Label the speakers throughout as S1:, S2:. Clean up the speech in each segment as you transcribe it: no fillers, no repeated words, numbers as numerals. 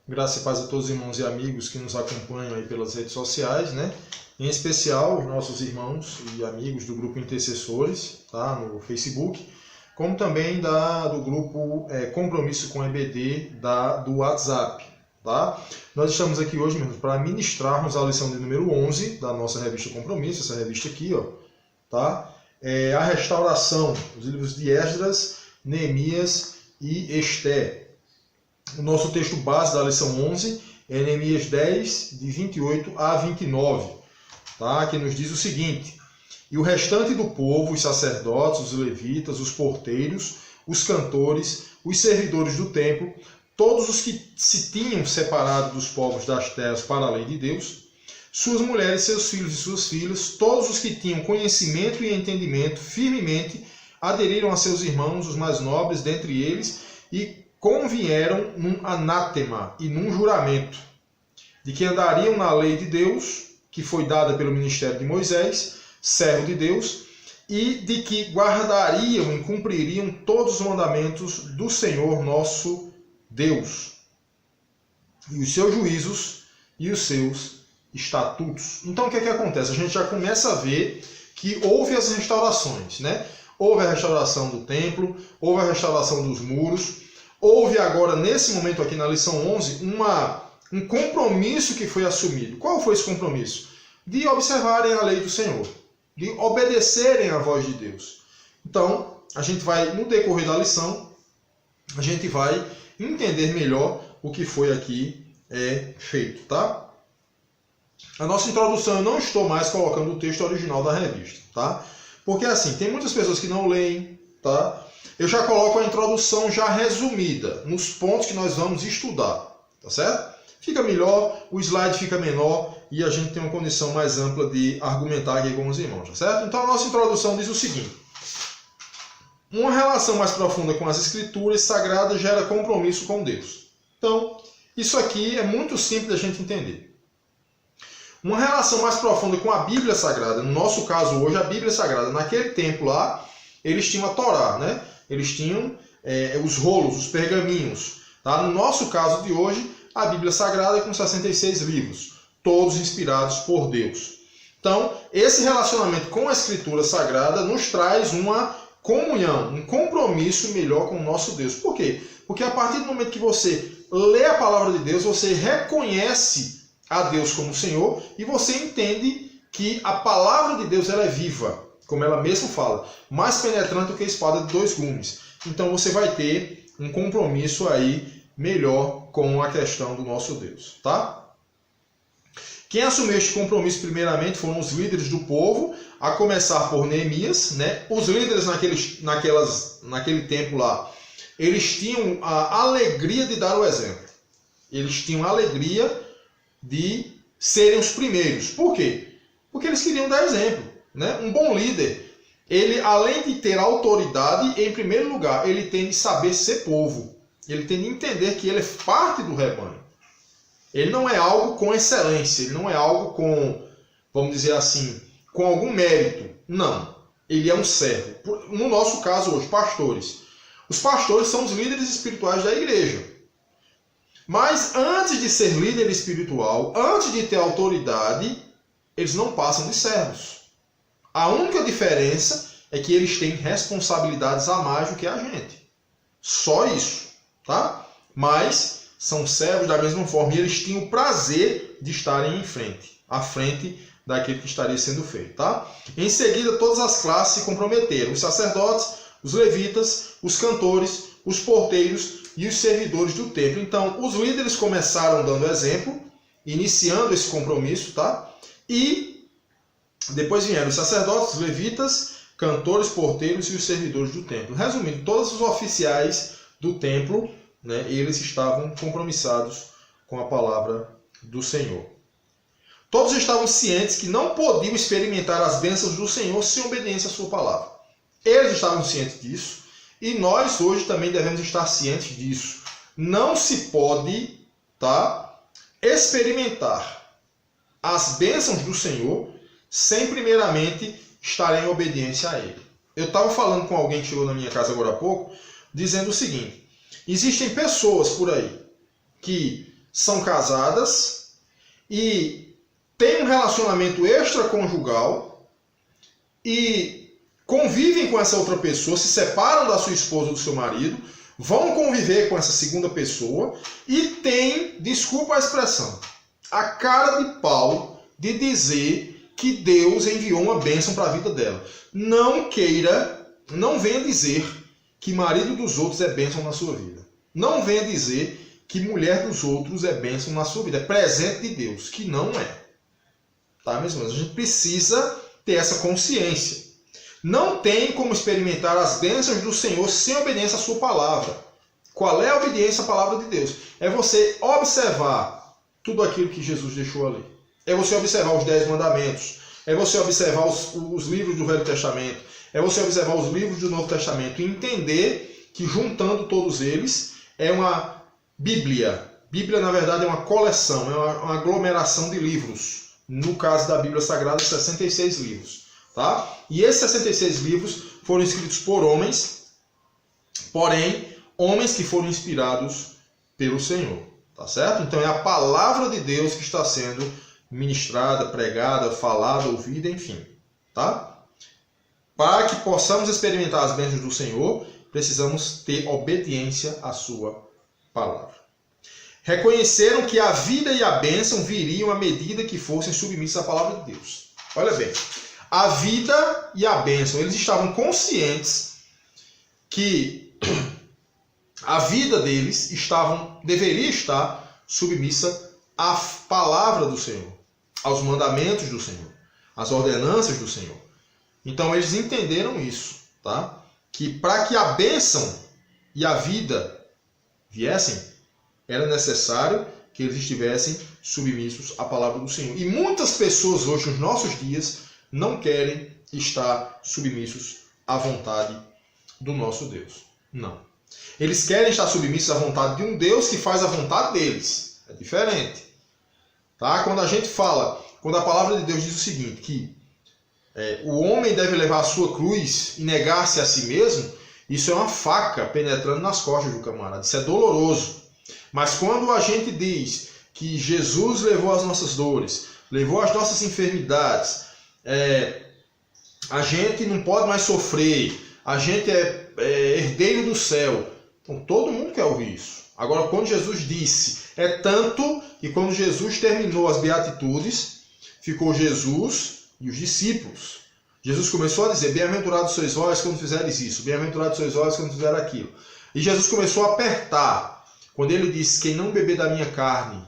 S1: Graça e paz a todos os irmãos e amigos que nos acompanham aí pelas redes sociais, né? Em especial os nossos irmãos e amigos do grupo Intercessores, tá? No Facebook, como também do grupo Compromisso com EBD do WhatsApp, tá? Nós estamos aqui hoje mesmo para ministrarmos a lição de número 11 da nossa revista Compromisso, essa revista aqui, ó, tá? A restauração dos livros de Esdras, Neemias e Esther. O nosso texto base da lição 11 é Neemias 10, de 28 a 29, tá? Que nos diz o seguinte: E o restante do povo, os sacerdotes, os levitas, os porteiros, os cantores, os servidores do templo, todos os que se tinham separado dos povos das terras para a lei de Deus, suas mulheres, seus filhos e suas filhas, todos os que tinham conhecimento e entendimento, firmemente aderiram a seus irmãos, os mais nobres dentre eles, e convieram num anátema e num juramento, de que andariam na lei de Deus, que foi dada pelo ministério de Moisés, servo de Deus, e de que guardariam e cumpririam todos os mandamentos do Senhor nosso Deus, e os seus juízos e os seus estatutos. Então o que é que acontece? A gente já começa a ver que houve as restaurações, né? Houve a restauração do templo, houve a restauração dos muros. Houve agora, nesse momento aqui na lição 11, um compromisso que foi assumido. Qual foi esse compromisso? De observarem a lei do Senhor, de obedecerem à voz de Deus. Então, a gente vai, no decorrer da lição, a gente vai entender melhor o que foi aqui feito, tá? A nossa introdução, eu não estou mais colocando o texto original da revista, tá? Porque assim, tem muitas pessoas que não leem, tá? Eu já coloco a introdução já resumida, nos pontos que nós vamos estudar, tá certo? Fica melhor, o slide fica menor e a gente tem uma condição mais ampla de argumentar aqui com os irmãos, tá certo? Então a nossa introdução diz o seguinte: uma relação mais profunda com as Escrituras sagradas gera compromisso com Deus. Então, isso aqui é muito simples da gente entender. Uma relação mais profunda com a Bíblia Sagrada, no nosso caso hoje, a Bíblia Sagrada, naquele tempo lá, eles tinham a Torá, né? Eles tinham os rolos, os pergaminhos. Tá? No nosso caso de hoje, a Bíblia Sagrada é com 66 livros, todos inspirados por Deus. Então, esse relacionamento com a Escritura Sagrada nos traz uma comunhão, um compromisso melhor com o nosso Deus. Por quê? Porque a partir do momento que você lê a palavra de Deus, você reconhece a Deus como Senhor e você entende que a palavra de Deus ela é viva, como ela mesma fala, mais penetrante do que a espada de dois gumes. Então você vai ter um compromisso aí melhor com a questão do nosso Deus, tá? Quem assumiu este compromisso primeiramente foram os líderes do povo, a começar por Neemias, né? Os líderes naquele tempo lá, eles tinham a alegria de dar o exemplo. Eles tinham a alegria de serem os primeiros. Por quê? Porque eles queriam dar exemplo, né? Um bom líder, ele além de ter autoridade, em primeiro lugar, ele tem de saber ser povo. Ele tem de entender que ele é parte do rebanho. Ele não é algo com excelência, ele não é algo com, vamos dizer assim, com algum mérito. Não. Ele é um servo. No nosso caso hoje, pastores. Os pastores são os líderes espirituais da igreja. Mas antes de ser líder espiritual, antes de ter autoridade, eles não passam de servos. A única diferença é que eles têm responsabilidades a mais do que a gente. Só isso, tá? Mas são servos da mesma forma e eles tinham o prazer de estarem em frente, à frente daquilo que estaria sendo feito, tá? Em seguida, todas as classes se comprometeram. Os sacerdotes, os levitas, os cantores, os porteiros e os servidores do templo. Então, os líderes começaram dando exemplo, iniciando esse compromisso, tá? E depois vieram os sacerdotes, os levitas, cantores, porteiros e os servidores do templo. Resumindo, todos os oficiais do templo, né, eles estavam compromissados com a palavra do Senhor. Todos estavam cientes que não podiam experimentar as bênçãos do Senhor sem obediência à sua palavra. Eles estavam cientes disso e nós hoje também devemos estar cientes disso. Não se pode, tá, experimentar as bênçãos do Senhor sem primeiramente estar em obediência a Ele. Eu estava falando com alguém que chegou na minha casa agora há pouco, dizendo o seguinte: existem pessoas por aí que são casadas e têm um relacionamento extraconjugal e convivem com essa outra pessoa, se separam da sua esposa ou do seu marido, vão conviver com essa segunda pessoa e têm, desculpa a expressão, a cara de pau de dizer que Deus enviou uma bênção para a vida dela. Não venha dizer que marido dos outros é bênção na sua vida. Não venha dizer que mulher dos outros é bênção na sua vida. É presente de Deus, que não é. Tá, meus irmãos? A gente precisa ter essa consciência. Não tem como experimentar as bênçãos do Senhor sem obediência à sua palavra. Qual é a obediência à palavra de Deus? É você observar tudo aquilo que Jesus deixou ali. É você observar os 10 mandamentos. É você observar os livros do Velho Testamento. É você observar os livros do Novo Testamento e entender que juntando todos eles é uma Bíblia. Bíblia, na verdade, é uma coleção, é uma aglomeração de livros. No caso da Bíblia Sagrada, 66 livros. Tá? E esses 66 livros foram escritos por homens, porém, homens que foram inspirados pelo Senhor. Tá certo? Então é a palavra de Deus que está sendo ministrada, pregada, falada, ouvida, enfim. Tá? Para que possamos experimentar as bênçãos do Senhor, precisamos ter obediência à sua palavra. Reconheceram que a vida e a bênção viriam à medida que fossem submissos à palavra de Deus. Olha bem, a vida e a bênção, eles estavam conscientes que a vida deles deveria estar submissa à palavra do Senhor, aos mandamentos do Senhor, às ordenanças do Senhor. Então eles entenderam isso, tá? Que para que a bênção e a vida viessem, era necessário que eles estivessem submissos à palavra do Senhor. E muitas pessoas hoje, nos nossos dias, não querem estar submissos à vontade do nosso Deus. Não. Eles querem estar submissos à vontade de um Deus que faz a vontade deles. É diferente. Tá? Quando a palavra de Deus diz o seguinte, que o homem deve levar a sua cruz e negar-se a si mesmo, isso é uma faca penetrando nas costas do camarada. Isso é doloroso. Mas quando a gente diz que Jesus levou as nossas dores, levou as nossas enfermidades, a gente não pode mais sofrer, a gente é herdeiro do céu. Então todo mundo quer ouvir isso. Agora, quando Jesus disse, é tanto que quando Jesus terminou as beatitudes, ficou Jesus e os discípulos. Jesus começou a dizer, bem-aventurados sois vós quando fizeres isso, bem-aventurados sois vós quando fizeres aquilo. E Jesus começou a apertar, quando ele disse, quem não beber da minha carne,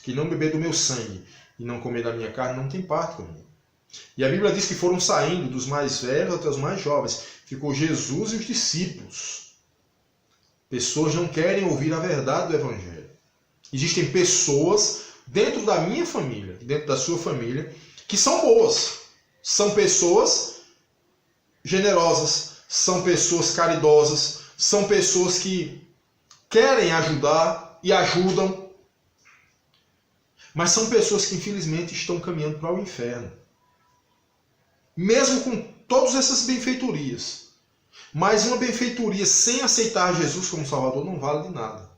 S1: quem não beber do meu sangue e não comer da minha carne, não tem parte comigo. E a Bíblia diz que foram saindo dos mais velhos até os mais jovens. Ficou Jesus e os discípulos. Pessoas não querem ouvir a verdade do Evangelho. Existem pessoas dentro da minha família, dentro da sua família, que são boas. São pessoas generosas, são pessoas caridosas, são pessoas que querem ajudar e ajudam, mas são pessoas que infelizmente estão caminhando para o inferno. Mesmo com todas essas benfeitorias. Mas uma benfeitoria sem aceitar Jesus como Salvador não vale de nada.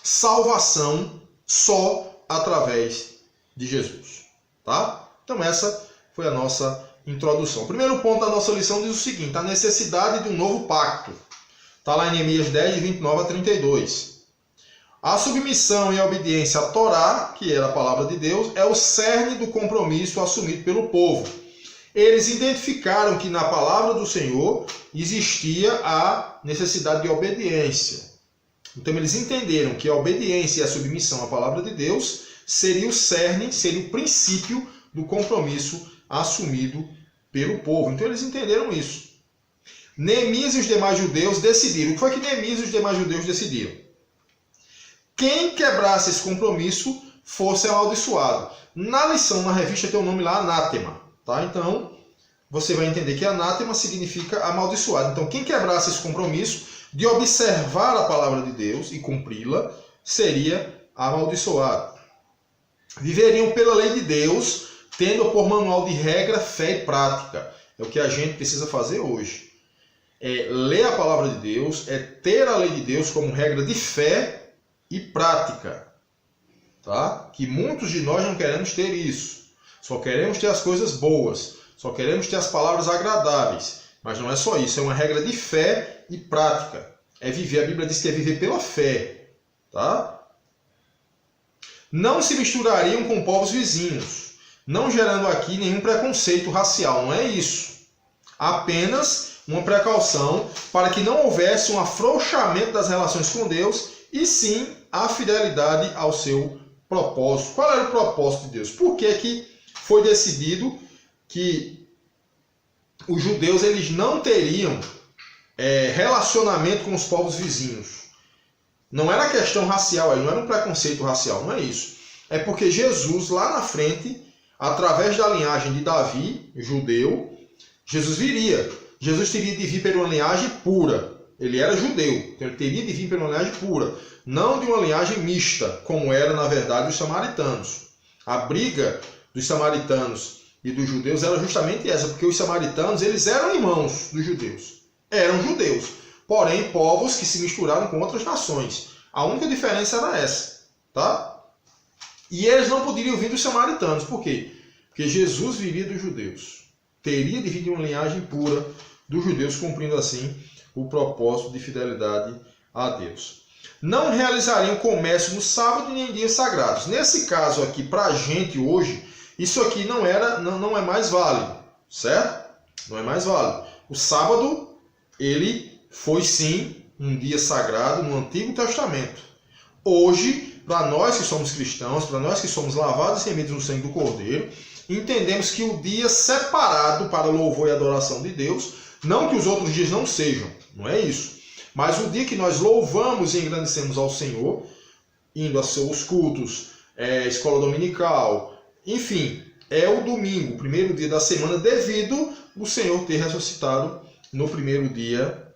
S1: Salvação só através de Jesus. Tá? Então essa foi a nossa introdução. O primeiro ponto da nossa lição diz o seguinte, a necessidade de um novo pacto. Está lá em Neemias 10, de 29 a 32. A submissão e a obediência à Torá, que era a palavra de Deus, é o cerne do compromisso assumido pelo povo. Eles identificaram que na palavra do Senhor existia a necessidade de obediência. Então eles entenderam que a obediência e a submissão à palavra de Deus seria o cerne, seria o princípio do compromisso assumido pelo povo. Então eles entenderam isso. Neemias e os demais judeus decidiram. O que foi que Neemias e os demais judeus decidiram? Quem quebrasse esse compromisso fosse amaldiçoado. Na lição, na revista, tem o nome lá, anátema. Tá? Então, você vai entender que anátema significa amaldiçoado. Então, quem quebrasse esse compromisso de observar a palavra de Deus e cumpri-la, seria amaldiçoado. Viveriam pela lei de Deus, tendo por manual de regra, fé e prática. É o que a gente precisa fazer hoje. É ler a palavra de Deus, é ter a lei de Deus como regra de fé e prática. tá? Que muitos de nós não queremos ter isso. Só queremos ter as coisas boas, só queremos ter as palavras agradáveis. Mas não é só isso, é uma regra de fé e prática. É viver, a Bíblia diz que é viver pela fé, tá? Não se misturariam com povos vizinhos, não gerando aqui nenhum preconceito racial, não é isso. Apenas uma precaução para que não houvesse um afrouxamento das relações com Deus e sim a fidelidade ao seu propósito. Qual era o propósito de Deus? Por que que foi decidido que os judeus eles não teriam relacionamento com os povos vizinhos? Não era questão racial, não era um preconceito racial, não é isso. É porque Jesus, lá na frente, através da linhagem de Davi, judeu, Jesus viria. Jesus teria de vir por uma linhagem pura. Ele era judeu, então ele teria de vir por uma linhagem pura. Não de uma linhagem mista, como era, na verdade, os samaritanos. A briga dos samaritanos e dos judeus era justamente essa, porque os samaritanos eles eram irmãos dos judeus. Eram judeus, porém povos que se misturaram com outras nações. A única diferença era essa, tá? E eles não poderiam vir dos samaritanos. Por quê? Porque Jesus viria dos judeus. Teria de vir de uma linhagem pura dos judeus, cumprindo assim o propósito de fidelidade a Deus. Não realizariam comércio no sábado nem em dias sagrados. Nesse caso aqui, para a gente hoje, isso aqui não é mais válido, certo? Não é mais válido. O sábado, ele foi sim um dia sagrado no Antigo Testamento. Hoje, para nós que somos cristãos, para nós que somos lavados e remidos no sangue do Cordeiro, entendemos que o dia separado para louvor e adoração de Deus, não que os outros dias não sejam, não é isso. Mas o dia que nós louvamos e engrandecemos ao Senhor, indo a seus cultos, escola dominical, enfim, é o domingo, o primeiro dia da semana, devido o Senhor ter ressuscitado no primeiro dia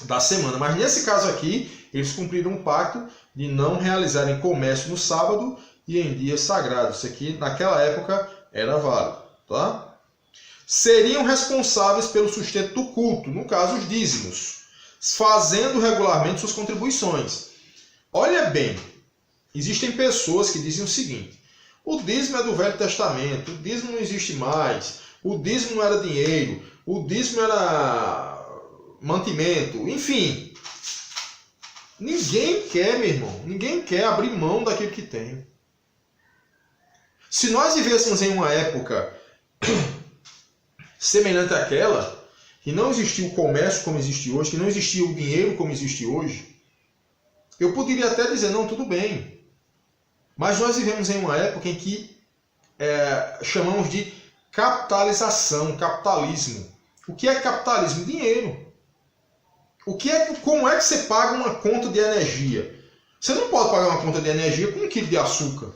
S1: da semana. Mas nesse caso aqui, eles cumpriram um pacto de não realizarem comércio no sábado e em dias sagrados. Isso aqui, naquela época, era válido, tá? Seriam responsáveis pelo sustento do culto, no caso, os dízimos, fazendo regularmente suas contribuições. Olha bem, existem pessoas que dizem o seguinte: o dízimo é do Velho Testamento, o dízimo não existe mais, o dízimo não era dinheiro, o dízimo era mantimento, enfim. Ninguém quer, meu irmão, ninguém quer abrir mão daquilo que tem. Se nós vivêssemos em uma época semelhante àquela, que não existia o comércio como existe hoje, que não existia o dinheiro como existe hoje, eu poderia até dizer, não, tudo bem. Mas nós vivemos em uma época em que chamamos de capitalização, capitalismo. O que é capitalismo? Dinheiro. Como é que você paga uma conta de energia? Você não pode pagar uma conta de energia com 1 quilo de açúcar.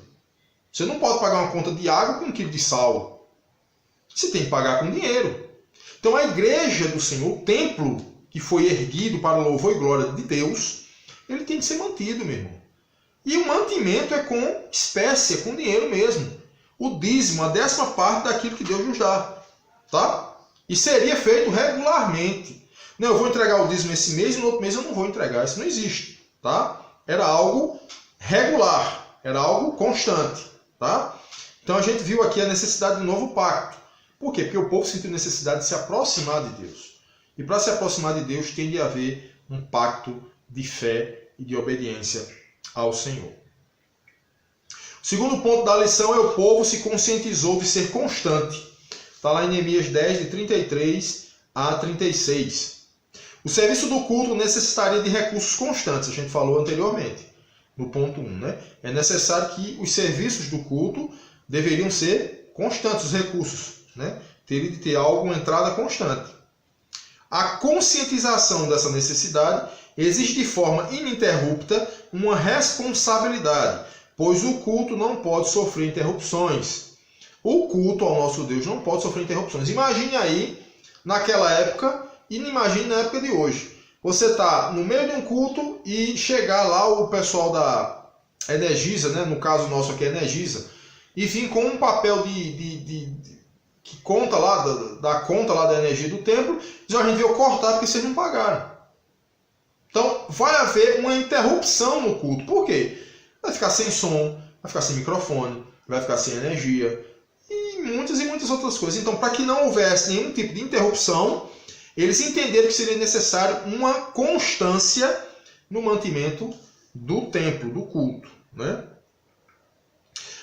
S1: Você não pode pagar uma conta de água com 1 quilo de sal. Você tem que pagar com dinheiro. Então a igreja do Senhor, o templo que foi erguido para o louvor e glória de Deus, ele tem que ser mantido, meu irmão. E o mantimento é com espécie, é com dinheiro mesmo. O dízimo, a 10ª daquilo que Deus nos dá. Tá? E seria feito regularmente. Não, eu vou entregar o dízimo esse mês e no outro mês eu não vou entregar. Isso não existe. Tá? Era algo regular, era algo constante. Tá? Então a gente viu aqui a necessidade de um novo pacto. Por quê? Porque o povo sentiu necessidade de se aproximar de Deus. E para se aproximar de Deus tem de haver um pacto de fé e de obediência ao Senhor. O segundo ponto da lição é: o povo se conscientizou de ser constante. Está lá em Neemias 10, de 33 a 36. O serviço do culto necessitaria de recursos constantes, a gente falou anteriormente, no ponto 1. Né? É necessário que os serviços do culto deveriam ser constantes, os recursos. Né? Teria de ter uma entrada constante. A conscientização dessa necessidade exige de forma ininterrupta uma responsabilidade, pois o culto não pode sofrer interrupções. O culto ao nosso Deus não pode sofrer interrupções. Imagine aí, naquela época, e imagine na época de hoje. Você está no meio de um culto e chegar lá o pessoal da Energisa, né? No caso nosso aqui é Energisa, e vir com um papel que conta lá, da conta lá da energia do templo, diz: a gente veio cortar porque vocês não pagaram. Então vai haver uma interrupção no culto. Por quê? Vai ficar sem som, vai ficar sem microfone, vai ficar sem energia e muitas outras coisas. Então, para que não houvesse nenhum tipo de interrupção, eles entenderam que seria necessário uma constância no mantimento do templo, do culto, né?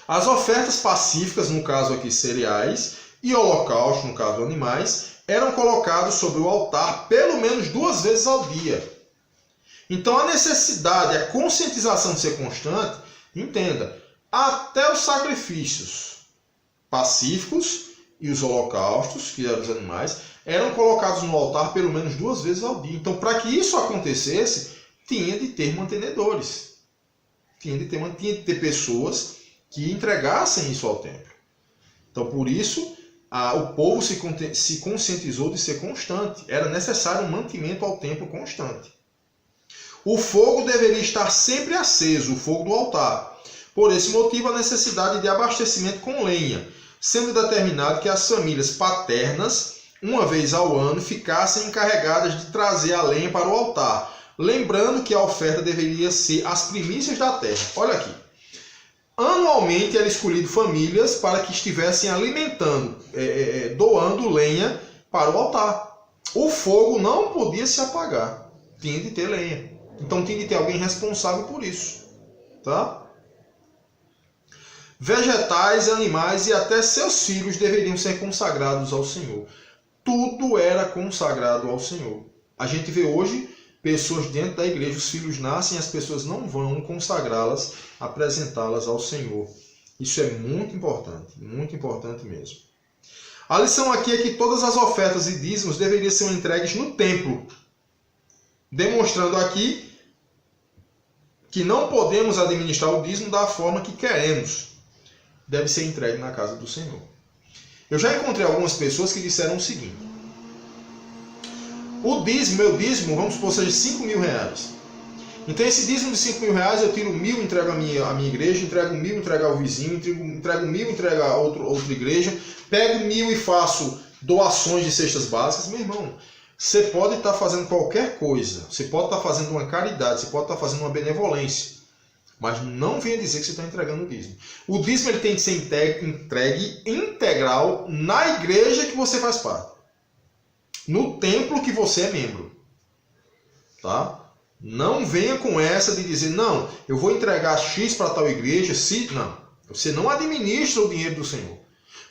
S1: As ofertas pacíficas, no caso aqui cereais, e holocausto, no caso animais, eram colocados sobre o altar pelo menos 2 vezes ao dia. Então a necessidade, a conscientização de ser constante, entenda, até os sacrifícios pacíficos e os holocaustos, que eram os animais, eram colocados no altar pelo menos 2 vezes ao dia. Então, para que isso acontecesse, tinha de ter mantenedores. Tinha de ter pessoas que entregassem isso ao templo. Então, por isso, o povo se conscientizou de ser constante. Era necessário um mantimento ao templo constante. O fogo deveria estar sempre aceso, o fogo do altar. Por esse motivo, a necessidade de abastecimento com lenha, sendo determinado que as famílias paternas, uma vez ao ano, ficassem encarregadas de trazer a lenha para o altar, lembrando que a oferta deveria ser as primícias da terra. Olha aqui. Anualmente era escolhido famílias para que estivessem alimentando, doando lenha para o altar. O fogo não podia se apagar, tinha de ter lenha. Então tinha de ter alguém responsável por isso. Tá? Vegetais, animais e até seus filhos deveriam ser consagrados ao Senhor. Tudo era consagrado ao Senhor. A gente vê hoje pessoas dentro da igreja, os filhos nascem e as pessoas não vão consagrá-las, apresentá-las ao Senhor. Isso é muito importante mesmo. A lição aqui é que todas as ofertas e dízimos deveriam ser entregues no templo, demonstrando aqui que não podemos administrar o dízimo da forma que queremos. Deve ser entregue na casa do Senhor. Eu já encontrei algumas pessoas que disseram o seguinte: o dízimo, meu dízimo, vamos supor, seja 5 mil reais. Então esse dízimo de 5 mil reais, eu tiro 1.000, entrego à minha igreja, entrego 1.000, entrego ao vizinho, entrego 1.000, entrego a outra igreja, pego 1.000 e faço doações de cestas básicas. Meu irmão, você pode estar fazendo qualquer coisa, você pode estar fazendo uma caridade, você pode estar fazendo uma benevolência, mas não venha dizer que você está entregando o dízimo. O dízimo ele tem que ser entregue integral na igreja que você faz parte, no templo que você é membro. Tá? Não venha com essa de dizer, não, eu vou entregar X para tal igreja, não. Você não administra o dinheiro do Senhor.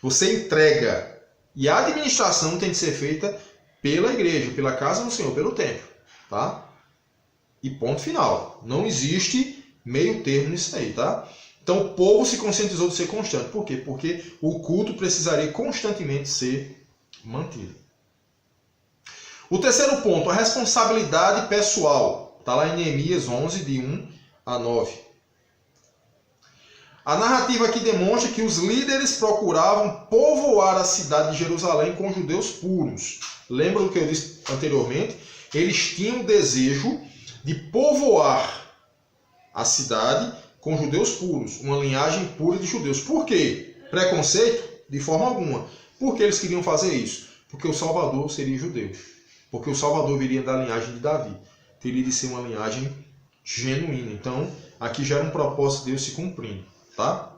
S1: Você entrega. E a administração tem que ser feita pela igreja, pela casa do Senhor, pelo templo. Tá? E ponto final. Não existe meio termo nisso aí, tá? Então o povo se conscientizou de ser constante. Por quê? Porque o culto precisaria constantemente ser mantido. O terceiro ponto, a responsabilidade pessoal. Está lá em Neemias 11, de 1 a 9. A narrativa aqui demonstra que os líderes procuravam povoar a cidade de Jerusalém com judeus puros. Lembra do que eu disse anteriormente? Eles tinham o desejo de povoar a cidade com judeus puros, uma linhagem pura de judeus. Por quê? Preconceito? De forma alguma. Por que eles queriam fazer isso? Porque o Salvador seria judeu. Porque o Salvador viria da linhagem de Davi. Teria de ser uma linhagem genuína. Então, aqui já era um propósito de Deus se cumprindo. Tá?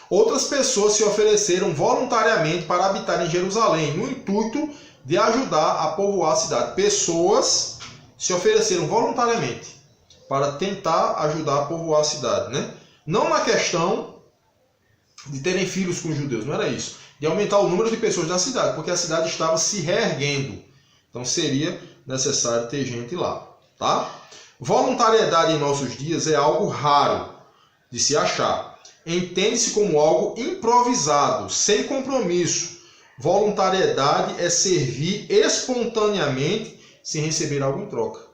S1: Outras pessoas se ofereceram voluntariamente para habitar em Jerusalém, no intuito de ajudar a povoar a cidade. Pessoas se ofereceram voluntariamente para tentar ajudar a povoar a cidade. Né? Não na questão de terem filhos com os judeus, não era isso. De aumentar o número de pessoas da cidade, porque a cidade estava se reerguendo. Então seria necessário ter gente lá. Tá? Voluntariedade em nossos dias é algo raro de se achar. Entende-se como algo improvisado, sem compromisso. Voluntariedade é servir espontaneamente sem receber algo em troca.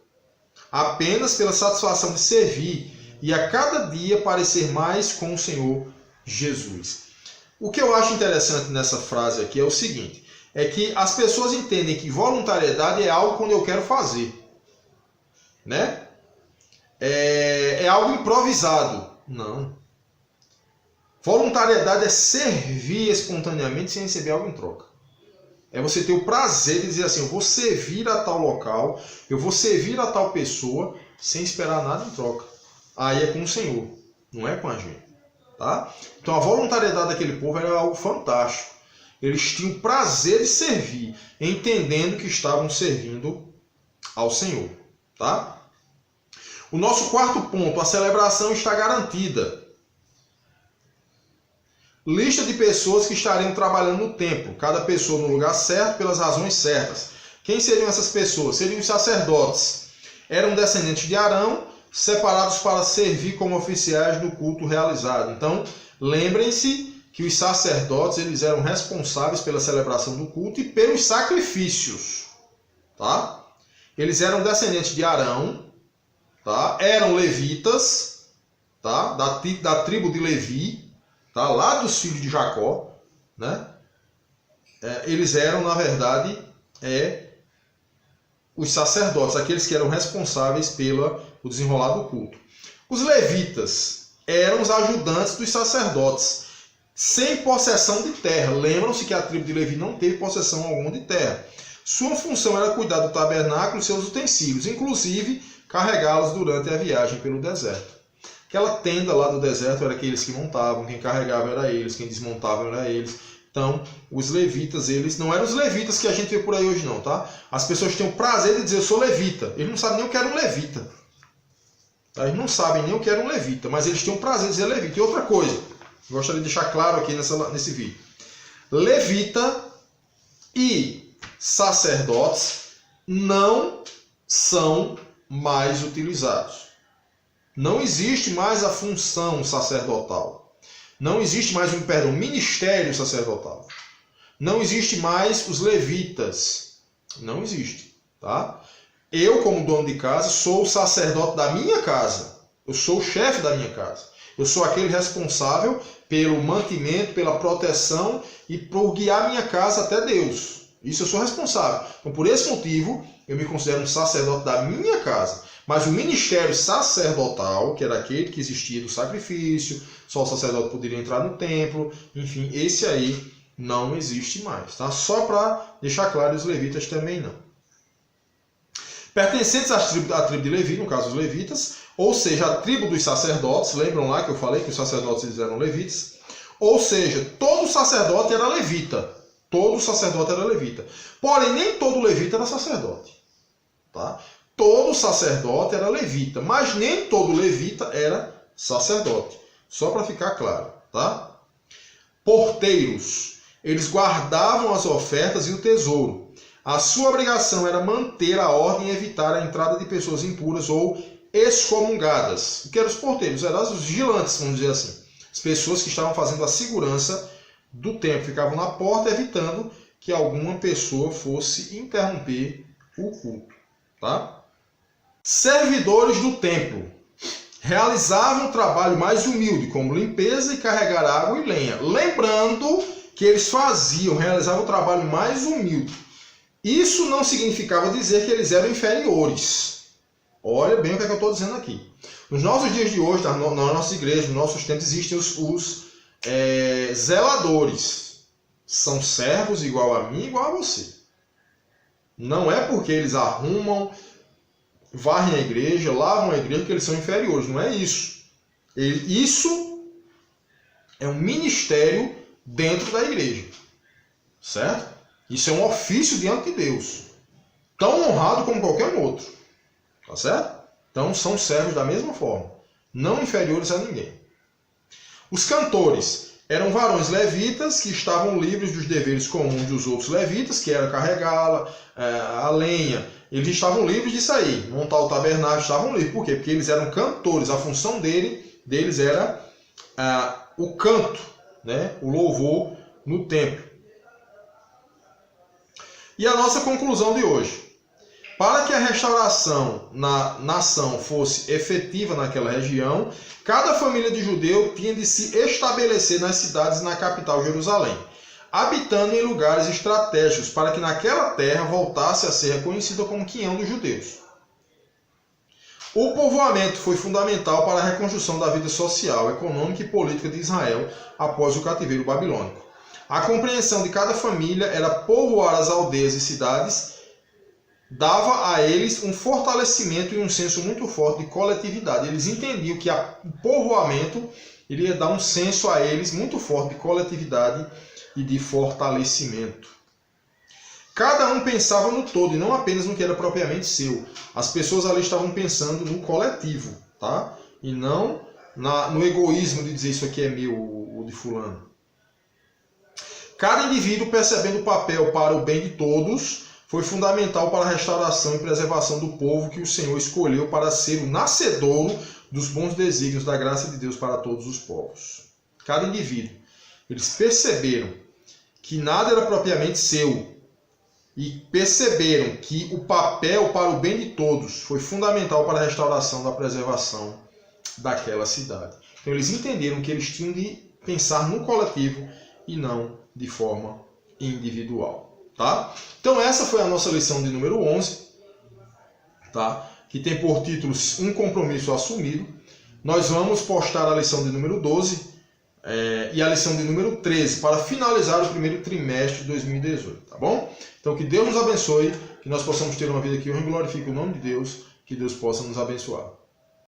S1: Apenas pela satisfação de servir e a cada dia parecer mais com o Senhor Jesus. O que eu acho interessante nessa frase aqui é o seguinte, é que as pessoas entendem que voluntariedade é algo quando eu quero fazer. Né? É algo improvisado. Não. Voluntariedade é servir espontaneamente sem receber algo em troca. É você ter o prazer de dizer assim, eu vou servir a tal local, eu vou servir a tal pessoa sem esperar nada em troca. Aí é com o Senhor, não é com a gente. Tá? Então a voluntariedade daquele povo era algo fantástico. Eles tinham prazer de servir, entendendo que estavam servindo ao Senhor. Tá? O nosso quarto ponto, a celebração está garantida. Lista de pessoas que estariam trabalhando no templo, cada pessoa no lugar certo, pelas razões certas. Quem seriam essas pessoas? Seriam os sacerdotes. Eram descendentes de Arão, separados para servir como oficiais do culto realizado. Então, lembrem-se que os sacerdotes eles eram responsáveis pela celebração do culto e pelos sacrifícios. Tá? Eles eram descendentes de Arão, tá? Eram levitas, tá? da tribo de Levi, tá? Lá dos filhos de Jacó. Né? Eles eram, na verdade, os sacerdotes, aqueles que eram responsáveis pelo desenrolar do culto. Os levitas eram os ajudantes dos sacerdotes, sem possessão de terra. Lembram-se que a tribo de Levi não teve possessão alguma de terra. Sua função era cuidar do tabernáculo e seus utensílios, inclusive carregá-los durante a viagem pelo deserto. Aquela tenda lá do deserto era aqueles que montavam, quem carregava era eles, quem desmontava era eles. Então, os levitas, eles não eram os levitas que a gente vê por aí hoje não, tá? As pessoas têm o prazer de dizer, eu sou levita. Eles não sabem nem o que era um levita. Tá? Eles não sabem nem o que era um levita, mas eles têm o prazer de dizer levita. E outra coisa, gostaria de deixar claro aqui nesse vídeo. Levita e sacerdotes não são mais utilizados. Não existe mais a função sacerdotal. Não existe mais um ministério sacerdotal. Não existe mais os levitas. Não existe. Tá? Eu, como dono de casa, sou o sacerdote da minha casa. Eu sou o chefe da minha casa. Eu sou aquele responsável pelo mantimento, pela proteção e por guiar minha casa até Deus. Isso eu sou responsável. Então, por esse motivo, eu me considero um sacerdote da minha casa. Mas o ministério sacerdotal, que era aquele que existia do sacrifício, só o sacerdote poderia entrar no templo, enfim, esse aí não existe mais. Tá? Só para deixar claro, os levitas também não. Pertencentes à tribo de Levi, no caso os levitas, ou seja, a tribo dos sacerdotes, lembram lá que eu falei que os sacerdotes eles eram levitas? Ou seja, todo sacerdote era levita. Todo sacerdote era levita. Porém, nem todo levita era sacerdote. Tá? Todo sacerdote era levita, mas nem todo levita era sacerdote. Só para ficar claro. Tá? Porteiros. Eles guardavam as ofertas e o tesouro. A sua obrigação era manter a ordem e evitar a entrada de pessoas impuras ou excomungadas. O que eram os porteiros? Eram os vigilantes, vamos dizer assim. As pessoas que estavam fazendo a segurança do templo. Ficavam na porta evitando que alguma pessoa fosse interromper o culto. Tá? Servidores do templo. Realizavam um trabalho mais humilde, como limpeza e carregar água e lenha. Lembrando que eles realizavam um trabalho mais humilde. Isso não significava dizer que eles eram inferiores. Olha bem o que é que eu estou dizendo aqui. Nos nossos dias de hoje, na nossa igreja, nos nossos tempos, existem os zeladores. São servos igual a mim, igual a você. Não é porque eles arrumam, varrem a igreja, lavam a igreja, que eles são inferiores. Não é isso. Isso é um ministério dentro da igreja. Certo? Isso é um ofício diante de Deus. Tão honrado como qualquer outro. Tá certo? Então são servos da mesma forma. Não inferiores a ninguém. Os cantores eram varões levitas que estavam livres dos deveres comuns dos outros levitas, que era carregá-la, a lenha. Eles estavam livres disso aí. Montar o tabernáculo, estavam livres. Por quê? Porque eles eram cantores. A função deles era o canto, né? O louvor no templo. E a nossa conclusão de hoje. Para que a restauração na nação fosse efetiva naquela região, cada família de judeu tinha de se estabelecer nas cidades e na capital Jerusalém, habitando em lugares estratégicos para que naquela terra voltasse a ser reconhecida como quinhão dos judeus. O povoamento foi fundamental para a reconstrução da vida social, econômica e política de Israel após o cativeiro babilônico. A compreensão de cada família era povoar as aldeias e cidades, dava a eles um fortalecimento e um senso muito forte de coletividade. Eles entendiam que o povoamento iria dar um senso a eles muito forte de coletividade e de fortalecimento. Cada um pensava no todo e não apenas no que era propriamente seu. As pessoas ali estavam pensando no coletivo, tá? E não no egoísmo de dizer isso aqui é meu, ou de fulano. Cada indivíduo, percebendo o papel para o bem de todos, foi fundamental para a restauração e preservação do povo que o Senhor escolheu para ser o nascedouro dos bons desígnios da graça de Deus para todos os povos. Cada indivíduo. Eles perceberam que nada era propriamente seu e perceberam que o papel para o bem de todos foi fundamental para a restauração da preservação daquela cidade. Então eles entenderam que eles tinham de pensar no coletivo e não de forma individual. Tá? Então essa foi a nossa lição de número 11, tá? Que tem por título Um Compromisso Assumido. Nós vamos postar a lição de número 12 e a lição de número 13 para finalizar o primeiro trimestre de 2018, tá bom? Então que Deus nos abençoe, que nós possamos ter uma vida que honre e glorifique o nome de Deus, que Deus possa nos abençoar.